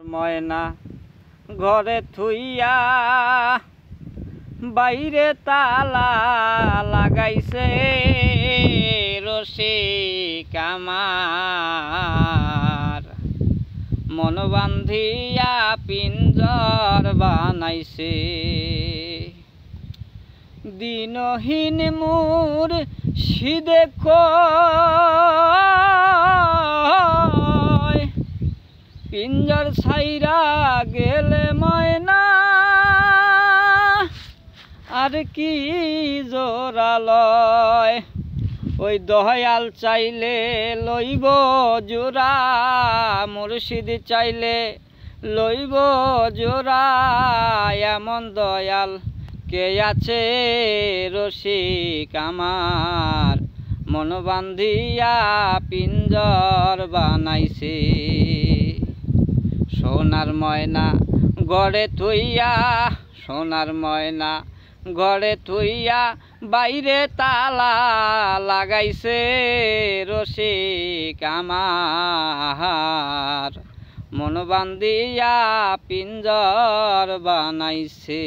ময়না ঘরে থুইয়া বাইরে তালা লাগাইছে রসিক আমার মন বান্ধিয়া পিঞ্জর বানাইছে দিনহীন মোর সিদে পিঞ্জর ছাইরা গেলে ময়না আর কি জোরালয় ওই দয়াল চাইলে লইব জোড়া মুর্শিদ চাইলে লইব জোড়া এমন দয়াল কে আছে রসিক আমার মন বান্ধিয়া পিঞ্জর বানাইছে সোনার ময়না গড়ে থুইয়া সোনার ময়না গড়ে থুইয়া বাইরে তালা লাগাইছে রসিক আমার মন বান্ধিয়া পিঞ্জর বানাইছে।